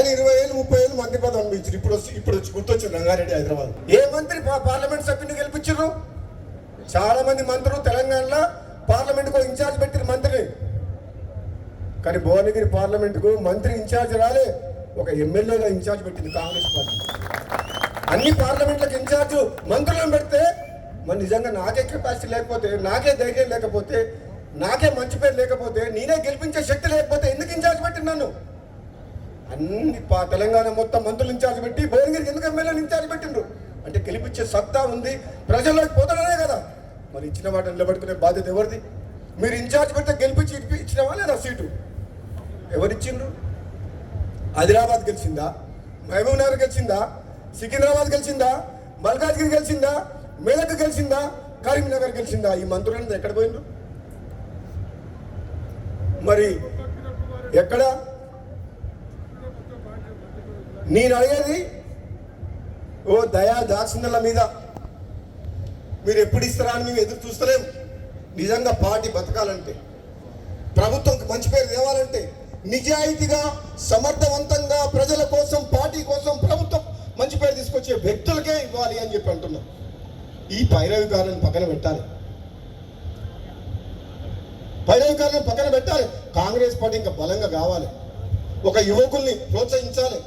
ఆయన 20 ఏళ్ళు 30 ఏళ్ళు మంత్రి పదవి అనిపించారు. ఇప్పుడు వచ్చి గుర్తొచ్చారు రంగారెడ్డి హైదరాబాద్. ఏ మంత్రి పార్లమెంట్ సభ్యుని గెలిపించారు? చాలా మంది మంత్రులు తెలంగాణలో పార్లమెంట్కు ఇన్ఛార్జ్ పెట్టిన మంత్రిని. కానీ భువనగిరి పార్లమెంటుకు మంత్రి ఇన్ఛార్జ్ రాలే, ఒక ఎమ్మెల్యేగా ఇన్ఛార్జ్ పెట్టింది కాంగ్రెస్ పార్టీ. అన్ని పార్లమెంట్లకు ఇన్ఛార్జ్ మంత్రులను పెడితే మరి నిజంగా నాకే కెపాసిటీ లేకపోతే, నాకే ధైర్యం లేకపోతే, నాకే మంచి పేరు లేకపోతే, నేనే గెలిపించే శక్తి లేకపోతే ఎందుకు ఇన్ఛార్జ్ పెట్టిన నన్ను? అన్ని తెలంగాణ మొత్తం మంత్రులు ఇన్ఛార్జ్ పెట్టి భువనగిరికి ఎందుకు ఎమ్మెల్యేలు ఇన్ఛార్జ్ పెట్టిండ్రు? అంటే గెలిపించే సత్తా ఉంది, ప్రజల్లోకి పోతాడనే కదా. మరి ఇచ్చిన వాటిని నిలబెట్టుకునే బాధ్యత ఎవరిది? మీరు ఇన్ఛార్జ్ పెడితే గెలిపించి ఇచ్చినావా లేదా సీటు? ఎవరిచ్చిండ్రు? ఆదిలాబాద్ గెలిచిందా? మహబూబ్ నగర్ గెలిచిందా? సికింద్రాబాద్ గెలిచిందా? మల్కాజ్గిరి గెలిచిందా? మేదక్ గెలిచిందా? కరీంనగర్ గెలిచిందా? ఈ మంత్రులంతా ఎక్కడ పోయిండ్రు? మరి ఎక్కడ? నేను అడిగేది ఓ దయా దాక్షిణ్యాల మీద మీరు ఎప్పుడు ఇస్తారా అని మేము ఎదురు చూస్తలేము. నిజంగా పార్టీ బతకాలంటే, ప్రభుత్వంకి మంచి పేరు తేవాలంటే, నిజాయితీగా సమర్థవంతంగా ప్రజల కోసం, పార్టీ కోసం, ప్రభుత్వం మంచి పేరు తీసుకొచ్చే వ్యక్తులకే ఇవ్వాలి అని చెప్పి అంటున్నాం. ఈ పైరవికారాన్ని పక్కన పెట్టాలి, పైరవికారాన్ని పక్కన పెట్టాలి. కాంగ్రెస్ పార్టీ ఇంకా బలంగా కావాలి. ఒక యువకుల్ని ప్రోత్సహించాలి,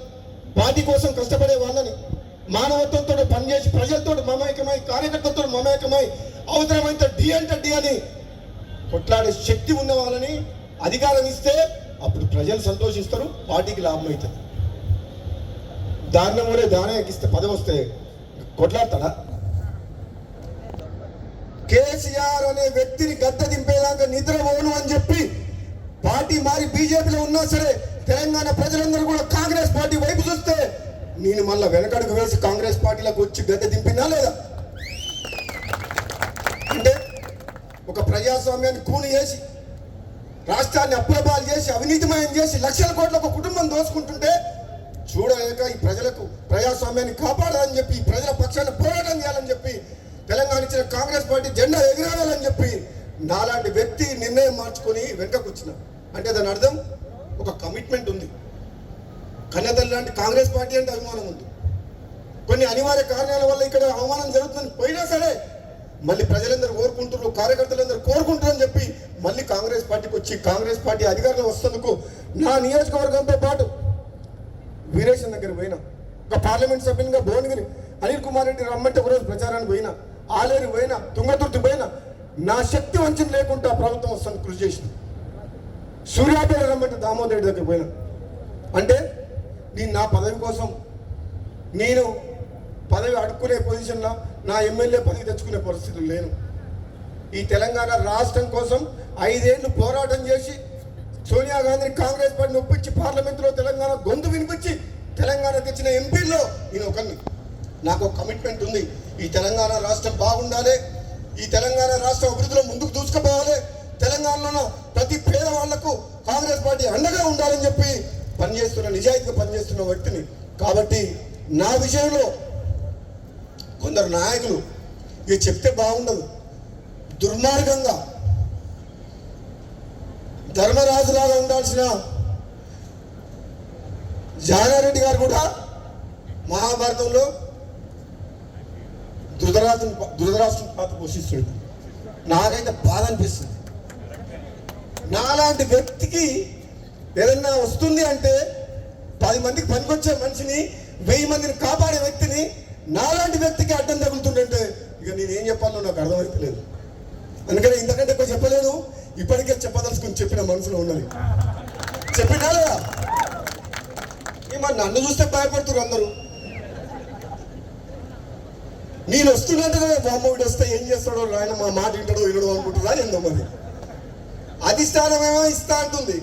పార్టీ కోసం కష్టపడే వాళ్ళని, మానవత్వంతో పనిచేసి ప్రజలతో మమేకమై, కార్యకర్తలతో మమేకమై, అవసరమైతే డి అంటే డి అని కొట్లాడే శక్తి ఉన్న వాళ్ళని అధికారం ఇస్తే అప్పుడు ప్రజలు సంతోషిస్తారు, పార్టీకి లాభం అవుతుంది. దారుణం కూడా దానం ఎక్కిస్తే పదవి వస్తే కొట్లాడతాడా? కేసీఆర్ అనే వ్యక్తిని గద్దె దింపేదాకా నిద్రపోను అని చెప్పి పార్టీ మారి బీజేపీలో ఉన్నా సరే తెలంగాణ ప్రజలందరూ కూడా కాంగ్రెస్ పార్టీ వైపు చూస్తే నేను మళ్ళీ వెనకడుగు వేసి కాంగ్రెస్ పార్టీలకు వచ్చి గద్దె దింపినా లేదా? అంటే ఒక ప్రజాస్వామ్యాన్ని కూని చేసి, రాష్ట్రాన్ని అప్రపాలు చేసి, అవినీతిమయం చేసి, లక్షల కోట్ల ఒక కుటుంబం దోచుకుంటుంటే చూడలేక ఈ ప్రజలకు ప్రజాస్వామ్యాన్ని కాపాడాలని చెప్పి, ఈ ప్రజల పక్షాన్ని పోరాటం చేయాలని చెప్పి, తెలంగాణ ఇచ్చిన కాంగ్రెస్ పార్టీ జెండా ఎగిరాలని చెప్పి నాలాంటి వ్యక్తి నిర్ణయం మార్చుకొని వెనుకకు వచ్చిన అంటే దాని అర్థం ఒక కమిట్మెంట్ ఉంది. కన్నతల్లి లాంటి కాంగ్రెస్ పార్టీ అంటే అభిమానం ఉంది. కొన్ని అనివార్య కారణాల వల్ల ఇక్కడ అవమానం జరుగుతుందని పోయినా సరే మళ్ళీ ప్రజలందరూ కోరుకుంటున్నారు, కార్యకర్తలందరూ కోరుకుంటారు అని చెప్పి మళ్ళీ కాంగ్రెస్ పార్టీకి వచ్చి కాంగ్రెస్ పార్టీ అధికారంలో వస్తున్నందుకు నా నియోజకవర్గంతో పాటు వీరేశం దగ్గర పోయినా, ఒక పార్లమెంట్ సభ్యునిగా భువనగిరి అనిల్ కుమార్ రెడ్డి రమ్మంటే ఒకరోజు ప్రచారానికి పోయినా, ఆలేరు పోయినా, తుంగతుర్తి పోయినా, నా శక్తి వంచన లేకుండా ప్రభుత్వం వస్తుంది కృషి చేసిన. సూర్యాపేట రమ్మంటే దామోదర్ రెడ్డి దగ్గర పోయినా. అంటే నేను నా పదవి కోసం, నేను పదవి అడుక్కునే పొజిషన్లో, నా ఎమ్మెల్యే పదవి తెచ్చుకునే పరిస్థితులు లేను. ఈ తెలంగాణ రాష్ట్రం కోసం 5 ఏళ్ళు పోరాటం చేసి సోనియా గాంధీని కాంగ్రెస్ పార్టీని ఒప్పించి పార్లమెంట్లో తెలంగాణ గొంతు వినిపించి తెలంగాణ తెచ్చిన ఎంపీల్లో నేను ఒకరిని. నాకు ఒక కమిట్మెంట్ ఉంది, ఈ తెలంగాణ రాష్ట్రం బాగుండాలి, ఈ తెలంగాణ రాష్ట్రం అభివృద్ధిలో ముందుకు దూసుకుపోవాలి, తెలంగాణలో ప్రతి పేదవాళ్లకు కాంగ్రెస్ పార్టీ అండగా ఉండాలని చెప్పి పనిచేస్తున్న, నిజాయితీగా పనిచేస్తున్న వ్యక్తిని. కాబట్టి నా విషయంలో కొందరు నాయకులు ఇది చెప్తే బాగుండదు, దుర్మార్గంగా ధర్మరాజులాగా ఉండాల్సిన జానారెడ్డి గారు కూడా మహాభారతంలో ధృతరాష్ట్రం పాత్ర పోషిస్తాడు. నాకైతే బాధ అనిపిస్తుంది. నాలాంటి వ్యక్తికి ఏదన్నా వస్తుంది అంటే 10 మందికి పనికొచ్చే మనిషిని, 1000 మందిని కాపాడే వ్యక్తిని నాలాంటి వ్యక్తికి అడ్డం తగులుతుందంటే ఇక నేనేం చెప్పాలో నాకు అర్థమైతలేదు. అందుకని ఇంతకంటే ఎక్కువ చెప్పలేదు. ఇప్పటికే చెప్పదలుచుకుని చెప్పిన మనసులో ఉన్నది చెప్పినా లేదా? మరి నన్ను చూస్తే భయపడుతున్నారు అందరూ. నేను వస్తున్నట్టు బామ్మోడు వస్తే ఏం చేస్తాడో, ఆయన మా మాట వింటాడో వినడో అనుకుంటున్నా. ఏందో మరి అధిష్టానమేమో ఇస్తా అంటుంది,